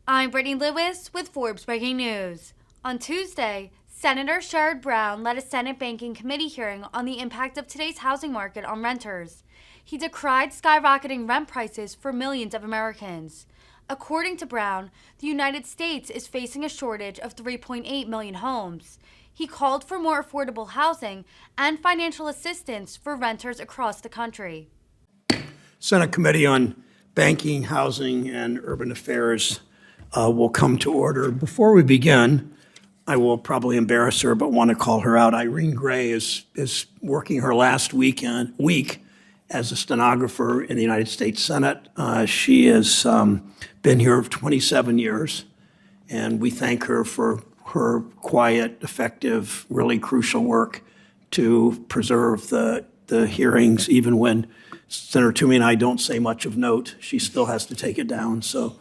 I'm Brittany Lewis with Forbes Breaking News. On Tuesday, Senator Sherrod Brown led a Senate Banking Committee hearing on the impact of today's housing market on renters. He decried skyrocketing rent prices for millions of Americans. According to Brown, the United States is facing a shortage of 3.8 million homes. He called for more affordable housing and financial assistance for renters across the country. Senate Committee on Banking, Housing, and Urban Affairs will come to order. Before we begin, I will probably embarrass her, but want to call her out. Irene Gray is working her last week as a stenographer in the United States Senate. She has been here for 27 years, and we thank her for her quiet, effective, really crucial work to preserve the hearings, even when Senator Toomey and I don't say much of note. She still has to take it down. So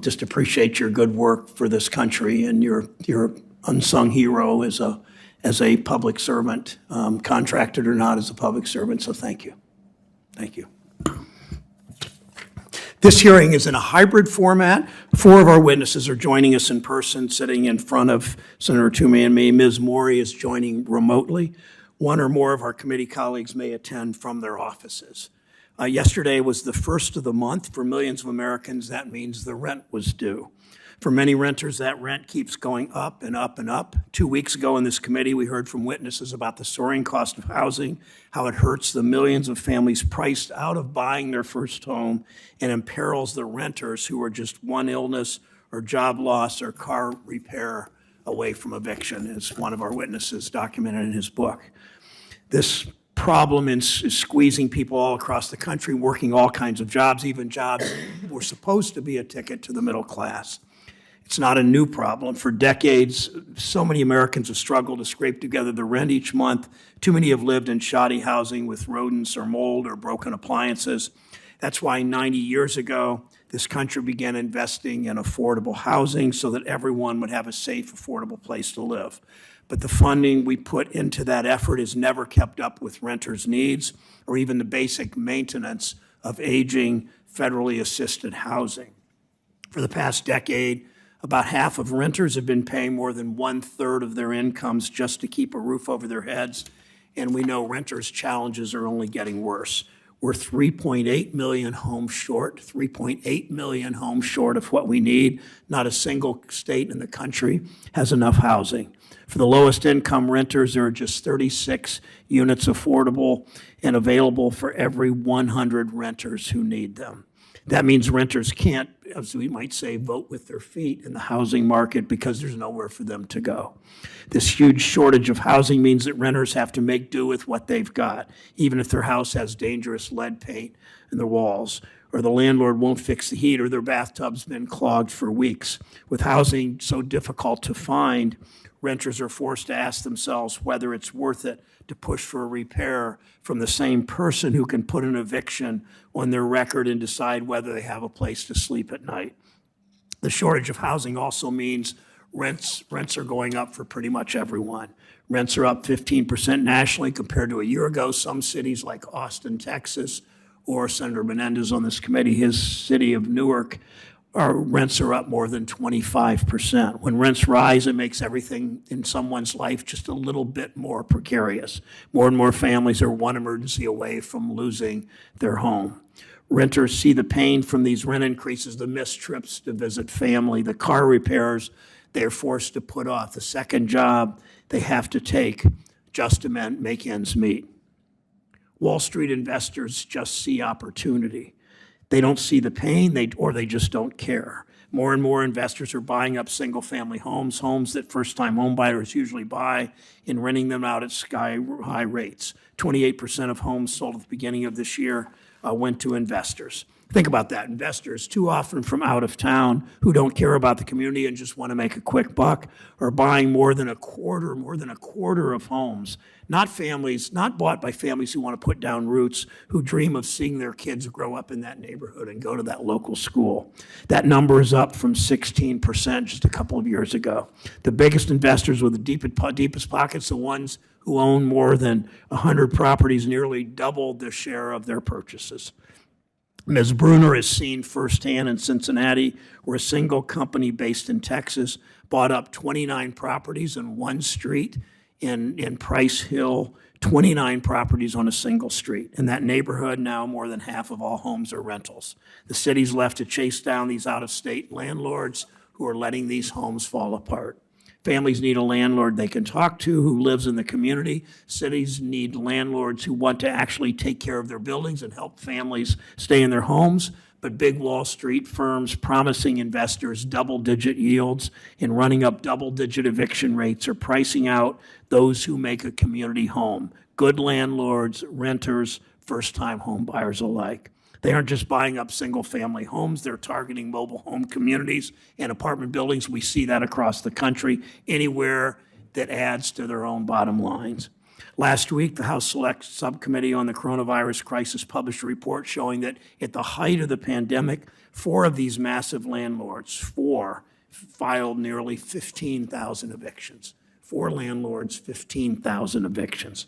just appreciate your good work for this country and your unsung hero as a public servant, contracted or not as a public servant. So thank you. Thank you. This hearing is in a hybrid format. 4 of our witnesses are joining us in person, sitting in front of Senator Toomey and me. Ms. Morey is joining remotely. 1 or more of our committee colleagues may attend from their offices. Yesterday was the first of the month. For millions of Americans, that means the rent was due. For many renters, that rent keeps going up and up and up. 2 weeks ago in this committee, we heard from witnesses about the soaring cost of housing, how it hurts the millions of families priced out of buying their first home and imperils the renters who are just one illness or job loss or car repair away from eviction, as one of our witnesses documented in his book. This problem is squeezing people all across the country, working all kinds of jobs, even jobs that were supposed to be a ticket to the middle class. It's not a new problem. For decades, so many Americans have struggled to scrape together the rent each month. Too many have lived in shoddy housing with rodents or mold or broken appliances. That's why 90 years ago, this country began investing in affordable housing so that everyone would have a safe, affordable place to live. But the funding we put into that effort has never kept up with renters' needs or even the basic maintenance of aging, federally assisted housing. For the past decade, about half of renters have been paying more than 1/3 of their incomes just to keep a roof over their heads, and we know renters' challenges are only getting worse. We're 3.8 million homes short, 3.8 million homes short of what we need. Not a single state in the country has enough housing. For the lowest income renters, there are just 36 units affordable and available for every 100 renters who need them. That means renters can't, as we might say, vote with their feet in the housing market because there's nowhere for them to go. This huge shortage of housing means that renters have to make do with what they've got, even if their house has dangerous lead paint in the walls, or the landlord won't fix the heat, or their bathtub's been clogged for weeks. With housing so difficult to find, renters are forced to ask themselves whether it's worth it to push for a repair from the same person who can put an eviction on their record and decide whether they have a place to sleep at night. The shortage of housing also means rents are going up for pretty much everyone. Rents are up 15% nationally compared to a year ago. Some cities like Austin, Texas, or Senator Menendez on this committee, his city of Newark, our rents are up more than 25%. When rents rise, it makes everything in someone's life just a little bit more precarious. More and more families are one emergency away from losing their home. Renters see the pain from these rent increases, the missed trips to visit family, the car repairs they're forced to put off, the second job they have to take just to make ends meet. Wall Street investors just see opportunity. They don't see the pain, or they just don't care. More and more investors are buying up single-family homes that first-time homebuyers usually buy, and renting them out at sky-high rates. 28% of homes sold at the beginning of this year went to investors. Think about that. Investors, too often from out of town, who don't care about the community and just want to make a quick buck, are buying more than a quarter of homes. Not bought by families who want to put down roots, who dream of seeing their kids grow up in that neighborhood and go to that local school. That number is up from 16% just a couple of years ago. The biggest investors with the deepest pockets, the ones who own more than 100 properties, nearly doubled their share of their purchases. Ms. Bruner has seen firsthand in Cincinnati, where a single company based in Texas bought up 29 properties in one street. In Price Hill, 29 properties on a single street. In that neighborhood, now more than half of all homes are rentals. The city's left to chase down these out-of-state landlords who are letting these homes fall apart. Families need a landlord they can talk to who lives in the community. Cities need landlords who want to actually take care of their buildings and help families stay in their homes. But big Wall Street firms promising investors double-digit yields and running up double-digit eviction rates are pricing out those who make a community home. Good landlords, renters, first-time home buyers alike. They aren't just buying up single-family homes, they're targeting mobile home communities and apartment buildings. We see that across the country, anywhere that adds to their own bottom lines. Last week, the House Select Subcommittee on the Coronavirus Crisis published a report showing that at the height of the pandemic, 4 of these massive landlords, 4, filed nearly 15,000 evictions. 4 landlords, 15,000 evictions.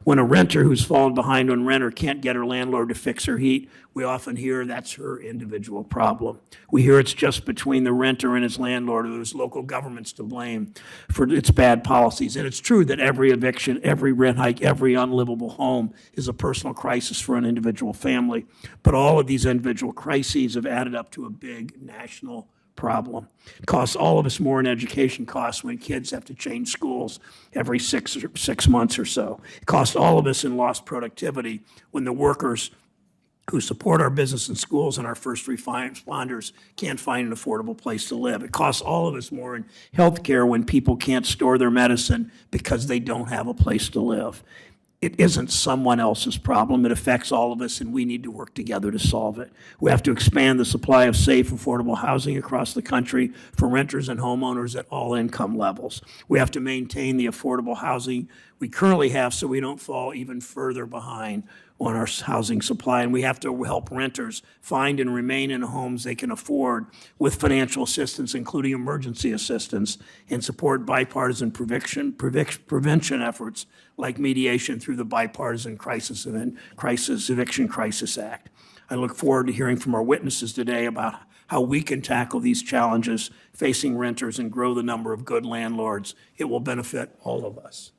When a renter who's fallen behind on rent or can't get her landlord to fix her heat, we often hear that's her individual problem. We hear it's just between the renter and his landlord, or there's local governments to blame for its bad policies. And it's true that every eviction, every rent hike, every unlivable home is a personal crisis for an individual family. But all of these individual crises have added up to a big national problem. It costs all of us more in education costs when kids have to change schools every 6 months or so. It costs all of us in lost productivity when the workers who support our business and schools and our first responders can't find an affordable place to live. It costs all of us more in health care when people can't store their medicine because they don't have a place to live. It isn't someone else's problem. It affects all of us, and we need to work together to solve it. We have to expand the supply of safe, affordable housing across the country for renters and homeowners at all income levels. We have to maintain the affordable housing we currently have so we don't fall even further behind on our housing supply. And we have to help renters find and remain in homes they can afford with financial assistance, including emergency assistance, and support bipartisan prevention efforts like mediation through the Bipartisan Eviction Crisis Act. I look forward to hearing from our witnesses today about how we can tackle these challenges facing renters and grow the number of good landlords. It will benefit all of us.